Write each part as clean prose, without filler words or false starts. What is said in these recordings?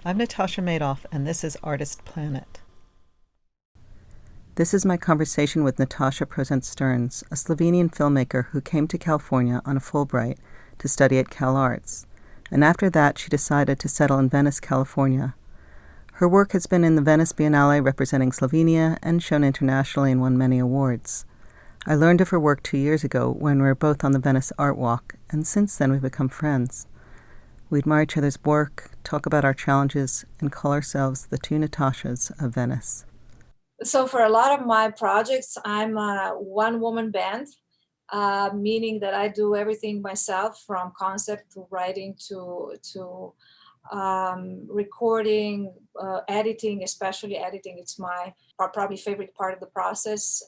I'm Natasha Maidoff, and this is Artist Planet. This is my conversation with Nataša Prosenc Stearns, a Slovenian filmmaker who came to California on a Fulbright to study at Cal Arts, and after that she decided to settle in Venice, California. Her work has been in the Venice Biennale representing Slovenia and shown internationally and won many awards. I learned of her work 2 years ago when we were both on the Venice Art Walk, and since then we've become friends. We admire each other's work, talk about our challenges, and call ourselves the two Natashas of Venice. So for a lot of my projects, I'm a one-woman band, meaning that I do everything myself, from concept to writing to recording, editing, especially editing. It's my probably favorite part of the process.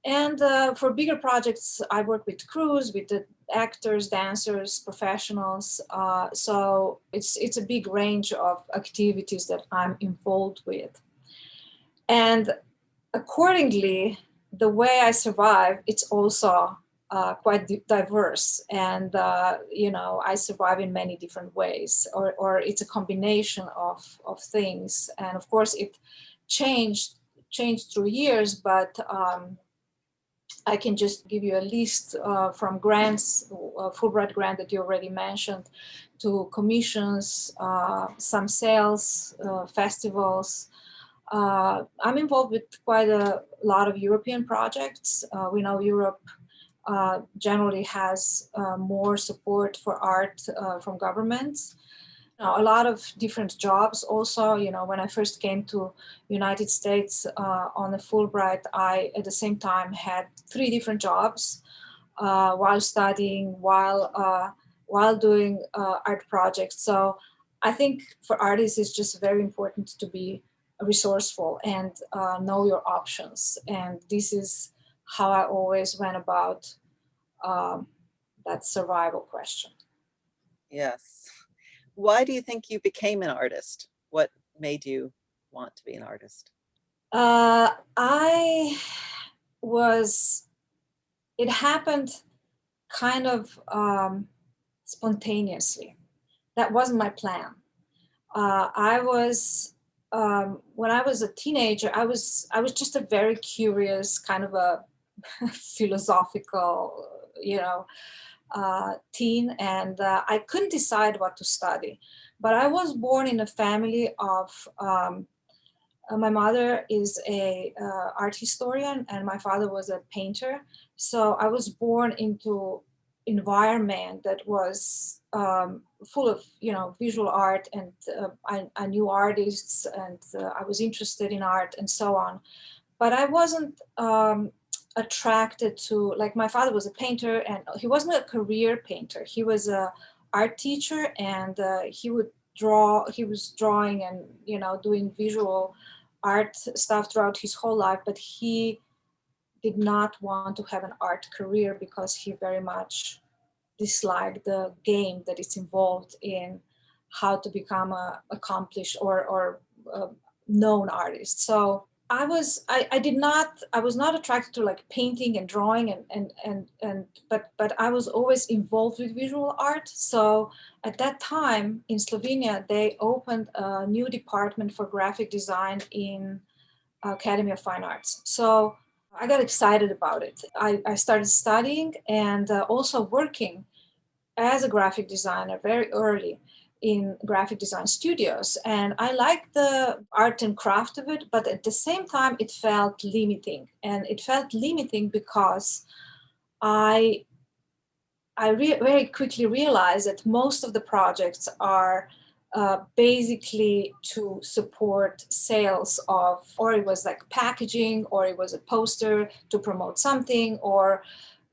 And for bigger projects, I work with crews, with the actors, dancers, professionals. So it's a big range of activities that I'm involved with. And accordingly, the way I survive, it's also quite diverse. And, I survive in many different ways, or it's a combination of things. And of course, it changed through years, but I can just give you a list from grants, Fulbright grant that you already mentioned, to commissions, some sales, festivals. I'm involved with quite a lot of European projects. We know Europe generally has more support for art from governments. A lot of different jobs also. When I first came to United States on a Fulbright, I at the same time had 3 different jobs while studying, while doing art projects. So I think for artists it's just very important to be resourceful and know your options. And this is how I always went about that survival question. Yes. Why do you think you became an artist? What made you want to be an artist? It happened kind of spontaneously. That wasn't my plan. When I was a teenager, I was just a very curious, kind of a philosophical, teen, and I couldn't decide what to study. But I was born in a family of, my mother is a art historian and my father was a painter. So I was born into environment that was full of visual art, and I knew artists, and I was interested in art and so on. But I wasn't attracted to, like, my father was a painter, and he wasn't a career painter. He was a art teacher, and he was drawing and doing visual art stuff throughout his whole life, but he did not want to have an art career because he very much disliked the game that is involved in how to become a accomplished or known artist. So I was not attracted to like painting and drawing but I was always involved with visual art. So at that time in Slovenia, they opened a new department for graphic design in Academy of Fine Arts. So I got excited about it. I started studying and also working as a graphic designer very early in graphic design studios. And I liked the art and craft of it, but at the same time, it felt limiting. And it felt limiting because I very quickly realized that most of the projects are basically to support sales of, or it was like packaging, or it was a poster to promote something, or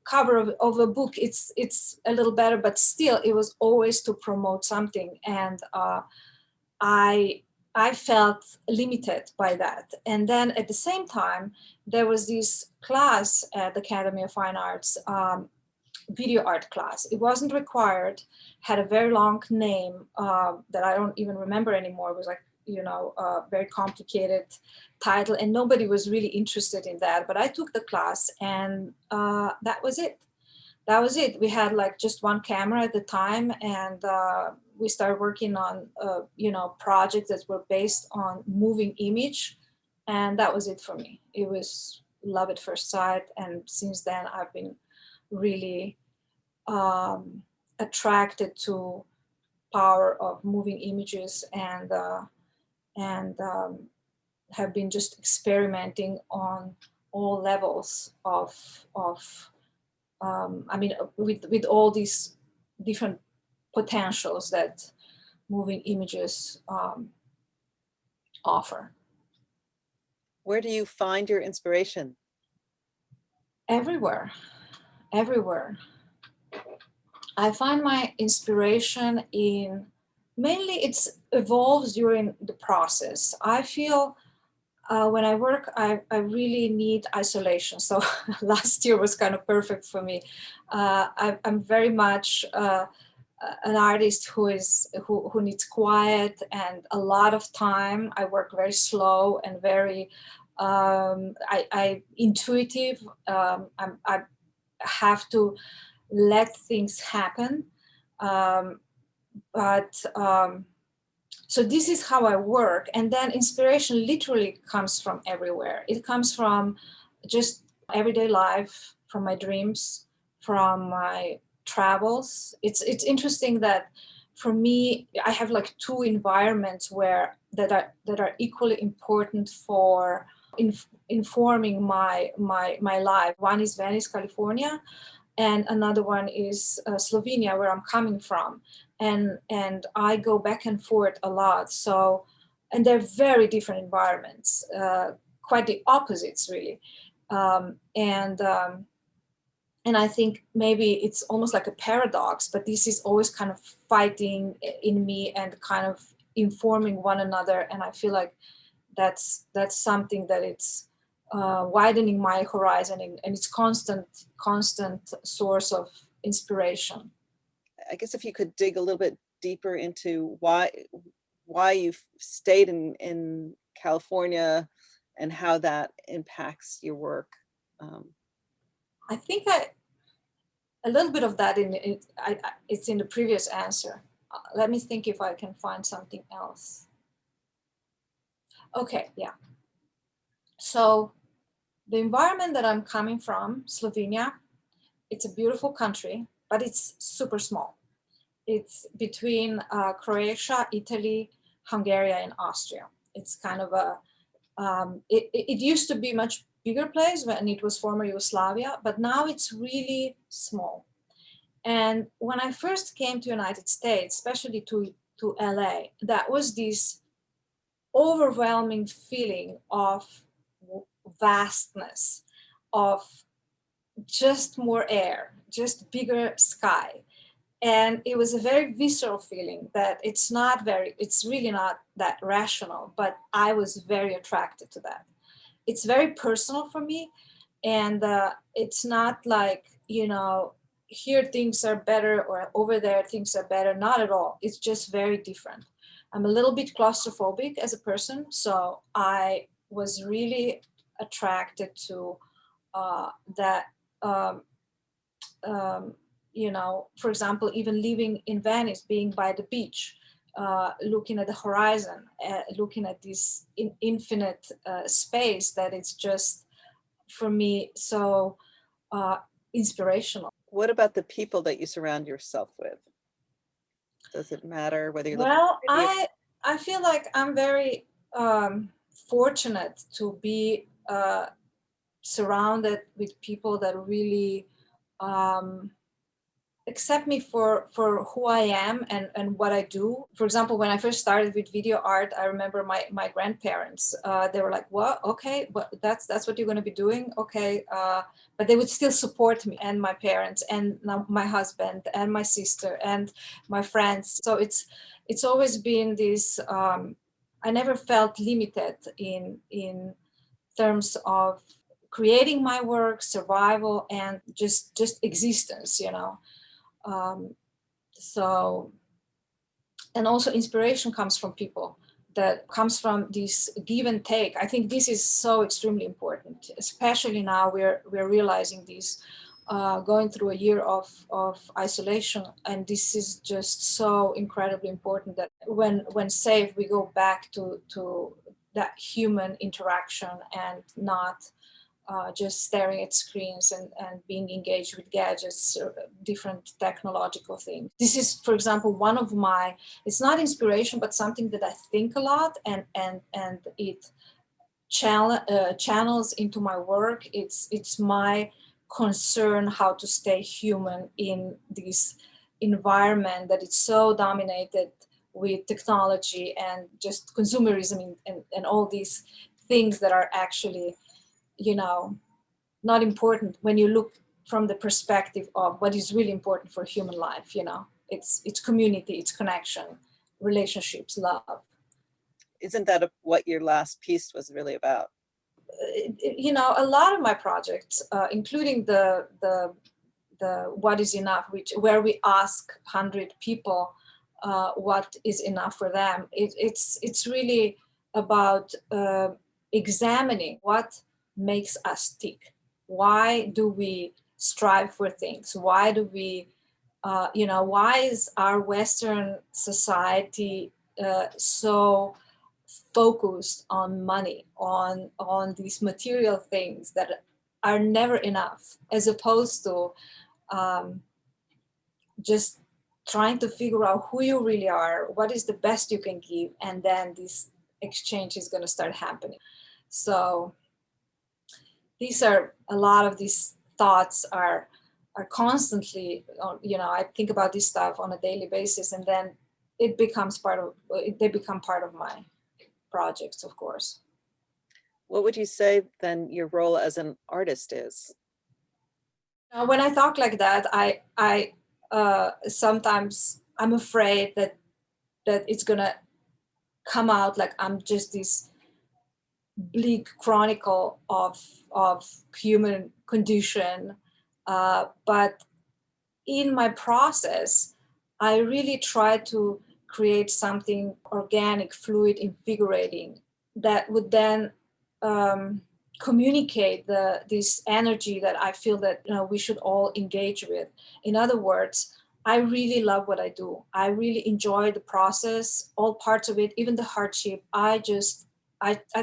cover of a book. It's a little better, but still it was always to promote something. And I felt limited by that. And then at the same time, there was this class at the Academy of Fine Arts, video art class. It wasn't required, had a very long name that I don't even remember anymore. It was like, a very complicated title, and nobody was really interested in that. But I took the class, and that was it. We had like just one camera at the time, and we started working on, projects that were based on moving image. And that was it for me. It was love at first sight. And since then, I've been really attracted to power of moving images, and have been just experimenting on all levels with all these different potentials that moving images offer. Where do you find your inspiration? Everywhere. I find my inspiration in, mainly it evolves during the process. I feel when I work, I really need isolation. So last year was kind of perfect for me. I'm very much an artist who needs quiet and a lot of time. I work very slow and very intuitive. I have to let things happen. So this is how I work. And then inspiration literally comes from everywhere. It comes from just everyday life, from my dreams, from my travels. It's interesting that for me, I have like two environments that are equally important for informing my life. One is Venice, California, and another one is Slovenia, where I'm coming from. And I go back and forth a lot. So, and they're very different environments, quite the opposites, really. And I think maybe it's almost like a paradox, but this is always kind of fighting in me and kind of informing one another. And I feel like that's something that it's widening my horizon, and it's constant source of inspiration. I guess if you could dig a little bit deeper into why you've stayed in California and how that impacts your work. I think a little bit of that it's in the previous answer. Let me think if I can find something else. Okay, yeah. So the environment that I'm coming from, Slovenia, it's a beautiful country, but it's super small. It's between Croatia, Italy, Hungary, and Austria. It's kind of it used to be much bigger place when it was former Yugoslavia, but now it's really small. And when I first came to United States, especially to LA, that was this overwhelming feeling of vastness, of just more air, just bigger sky. And it was a very visceral feeling that it's really not that rational, but I was very attracted to that. It's very personal for me. And it's not like, here things are better or over there things are better. Not at all. It's just very different. I'm a little bit claustrophobic as a person. So I was really attracted to that. For example, even living in Venice, being by the beach, looking at the horizon, looking at this infinite space, that it's just, for me, so inspirational. What about the people that you surround yourself with? Does it matter whether you're Well, I feel like I'm very fortunate to be surrounded with people that really accept me for who I am and what I do. For example, when I first started with video art, I remember my grandparents, they were like, "What? Okay, but that's what you're going to be doing? Okay." But they would still support me, and my parents, and now my husband, and my sister, and my friends. So it's always been this, I never felt limited in terms of creating my work, survival, and just existence, So, and also inspiration comes from people, that comes from this give and take. I think this is so extremely important, especially now we're realizing this going through a year of isolation. And this is just so incredibly important that when safe, we go back to that human interaction and not just staring at screens and being engaged with gadgets, different technological things. This is, for example, one of my, it's not inspiration, but something that I think a lot, and it channels into my work. It's my concern how to stay human in this environment that is so dominated with technology and just consumerism and all these things that are actually, not important when you look from the perspective of what is really important for human life. It's community, it's connection, relationships, love. Isn't that what your last piece was really about? A lot of my projects, including the What is Enough, where we ask 100 people what is enough for them. It's really about examining what makes us tick. Why do we strive for things? Why do we, why is our Western society so focused on money, on these material things that are never enough, as opposed to just trying to figure out who you really are, what is the best you can give, and then this exchange is going to start happening. So a lot of these thoughts are constantly, I think about this stuff on a daily basis, and then they become part of my projects, of course. What would you say then your role as an artist is? When I talk like that, I sometimes I'm afraid that it's gonna come out like I'm just this bleak chronicle of human condition, but in my process, I really try to create something organic, fluid, invigorating that would then communicate this energy that I feel that we should all engage with. In other words, I really love what I do. I really enjoy the process, all parts of it, even the hardship. I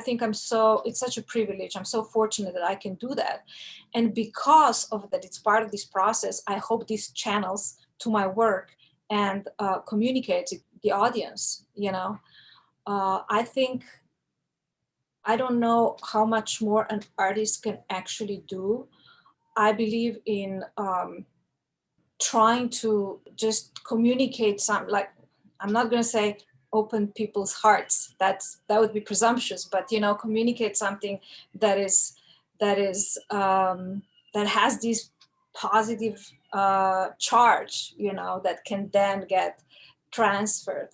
think it's such a privilege. I'm so fortunate that I can do that. And because of that, it's part of this process, I hope this channels to my work and communicates to the audience, I think, I don't know how much more an artist can actually do. I believe in trying to just communicate something, like, I'm not going to say open people's hearts. That would be presumptuous, but communicate something that has this positive charge, that can then get transferred.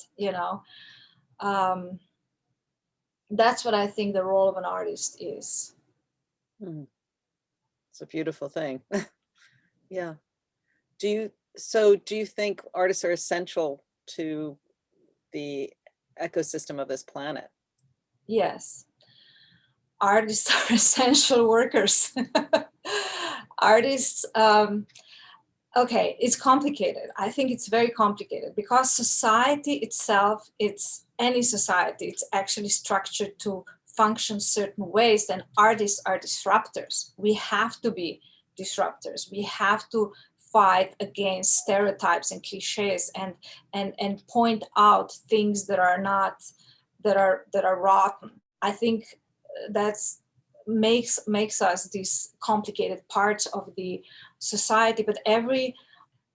That's what I think the role of an artist is. It's a beautiful thing. Yeah. Do you think artists are essential to the ecosystem of this planet? Yes. Artists are essential workers. Artists, okay, it's complicated. I think it's very complicated because society itself, any society, it's actually structured to function certain ways, and artists are disruptors. We have to be disruptors. We have to fight against stereotypes and cliches and point out things that are not, that are rotten. I think that's makes us these complicated parts of the society, but every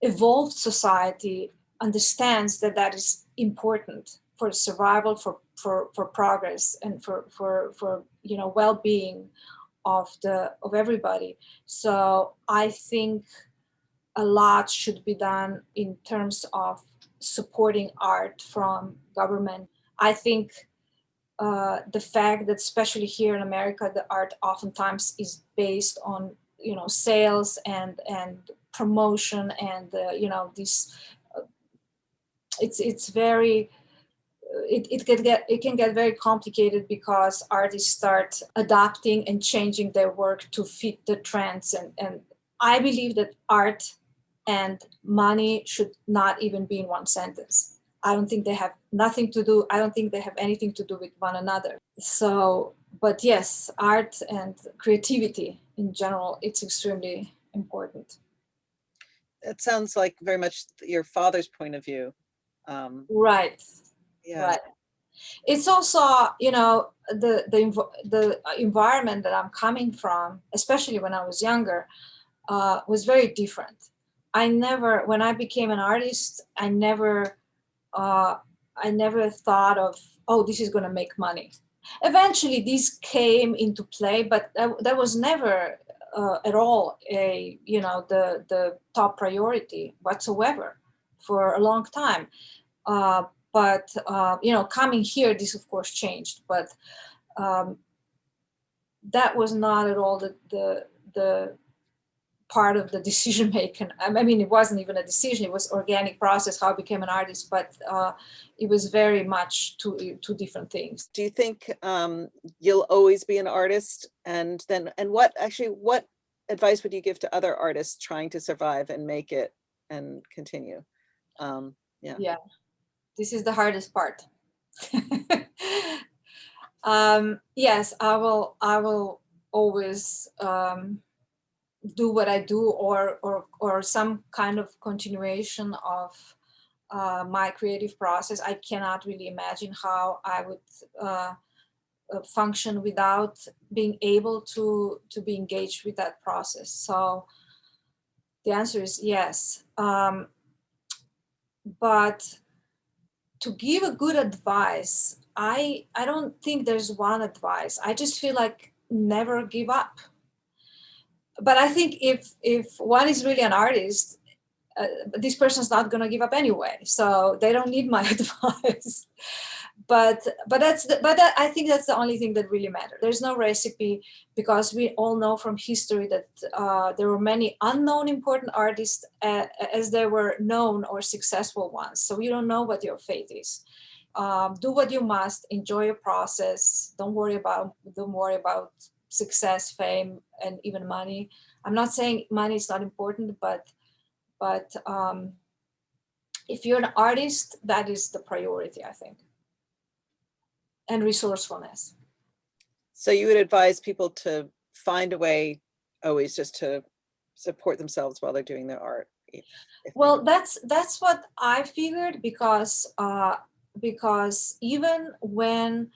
evolved society understands that is important for survival, for progress, and for well-being of everybody. So I think a lot should be done in terms of supporting art from government. I think the fact that especially here in America, the art oftentimes is based on sales and promotion and this it's very it can get very complicated because artists start adapting and changing their work to fit the trends, and I believe that art and money should not even be in one sentence. I don't think they have nothing to do. I don't think they have anything to do with one another. So, but yes, art and creativity in general, it's extremely important. It sounds like very much your father's point of view. Right. Yeah. Right. It's also, the environment that I'm coming from, especially when I was younger, was very different. When I became an artist, I never thought of, oh, this is going to make money. Eventually, this came into play, but that was never at all the top priority whatsoever for a long time. But coming here, this of course changed. But that was not at all the part of the decision making. I mean, it wasn't even a decision; it was organic process how I became an artist. But it was very much two different things. Do you think you'll always be an artist? And what advice would you give to other artists trying to survive and make it and continue? Yeah, this is the hardest part. Yes, I will always do what I do, or some kind of continuation of my creative process. I cannot really imagine how I would function without being able to be engaged with that process. So the answer is yes. But to give a good advice, I don't think there's one advice. I just feel like never give up. But I think if one is really an artist, this person's not going to give up anyway, so they don't need my advice. But I think that's the only thing that really matters. There's no recipe, because we all know from history that there were many unknown important artists as there were known or successful ones. So we don't know what your fate is. Do what you must. Enjoy your process. Don't worry about success, fame, and even money. I'm not saying money is not important, but if you're an artist, that is the priority, I think. And resourcefulness. So you would advise people to find a way always just to support themselves while they're doing their art? Well, that's what I figured, because even when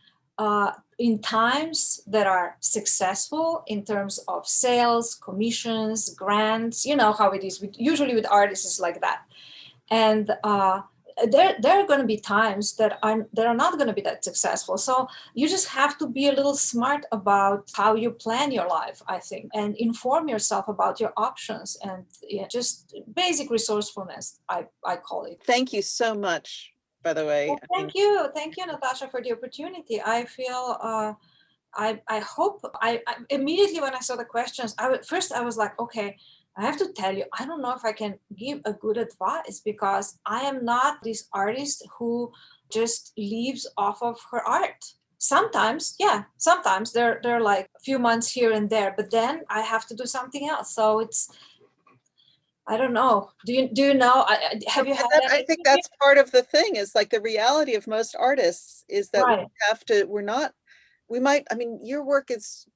in times that are successful in terms of sales, commissions, grants, you know how it is usually with artists, is like that. And there are going to be times that are not going to be that successful. So you just have to be a little smart about how you plan your life, I think, and inform yourself about your options, and just basic resourcefulness, I call it. Thank you so much, by the way. Well, thank you, Natasha, for the opportunity. I feel I hope I immediately when I saw the questions, I was like, okay, I have to tell you, I don't know if I can give a good advice, because I am not this artist who just lives off of her art. Sometimes they're like a few months here and there, but then I have to do something else. So it's, I don't know. Do you know? Have you had? I think that's part of the thing, is like the reality of most artists is that Right. we have to. I mean, your work is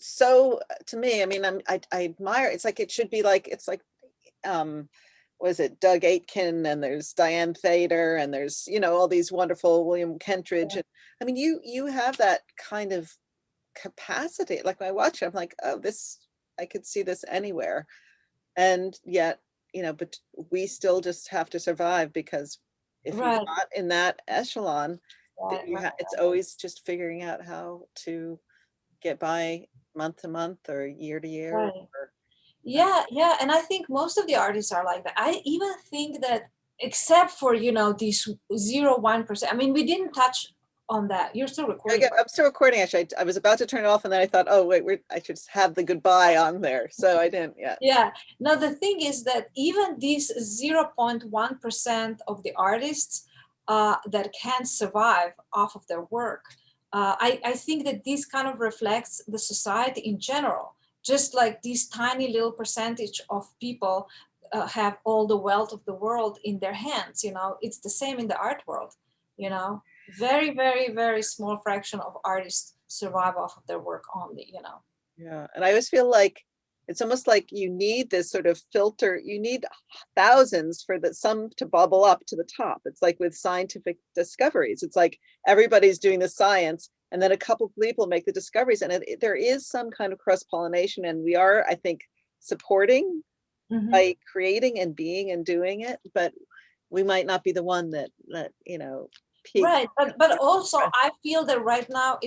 so, to me, I mean, I admire. It's like it should be like, it's like, was it Doug Aitken, and there's Diane Thader, and there's all these wonderful William Kentridge. And I mean, you have that kind of capacity. Like when I watch it, I'm like, oh, I could see this anywhere. And yet, but we still just have to survive, because if you're not in that echelon, it's always just figuring out how to get by month to month or year to year. Right. Yeah. And I think most of the artists are like that. I even think that, except for these 0.1%. I mean, we didn't touch on that. You're still recording. I'm still recording. Actually, I was about to turn it off, and then I thought, oh wait, I should just have the goodbye on there. So I didn't yet. Yeah. No, the thing is that even these 0.1% of the artists that can survive off of their work, I think that this kind of reflects the society in general. just like this tiny little percentage of people have all the wealth of the world in their hands. It's the same in the art world. Very, very, very small fraction of artists survive off of their work only. Yeah, and I always feel like it's almost like you need this sort of filter. You need thousands for some to bubble up to the top. It's like with scientific discoveries. It's like everybody's doing the science, and then a couple of people make the discoveries, and there is some kind of cross-pollination, and we are, I think, supporting by creating and being and doing it, but we might not be the one that peak. Right, but also I feel that right now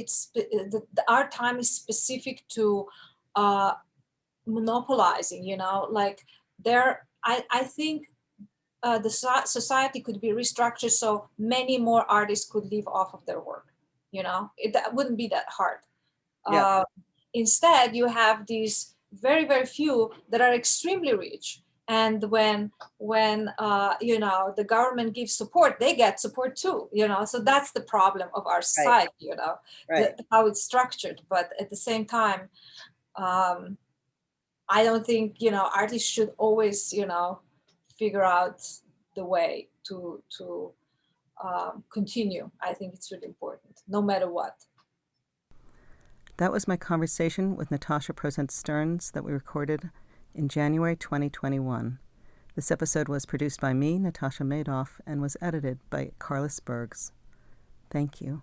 our time is specific to monopolizing. Like I think the society could be restructured so many more artists could live off of their work. That wouldn't be that hard. Yeah. Instead, you have these very, very few that are extremely rich. And when the government gives support, they get support too. So that's the problem of our society. Right. How it's structured. But at the same time, I don't think artists should always figure out the way to continue. I think it's really important, no matter what. That was my conversation with Nataša Prosenc Stearns that we recorded in January 2021. This episode was produced by me, Natasha Maidoff, and was edited by Carlos Bergs. Thank you.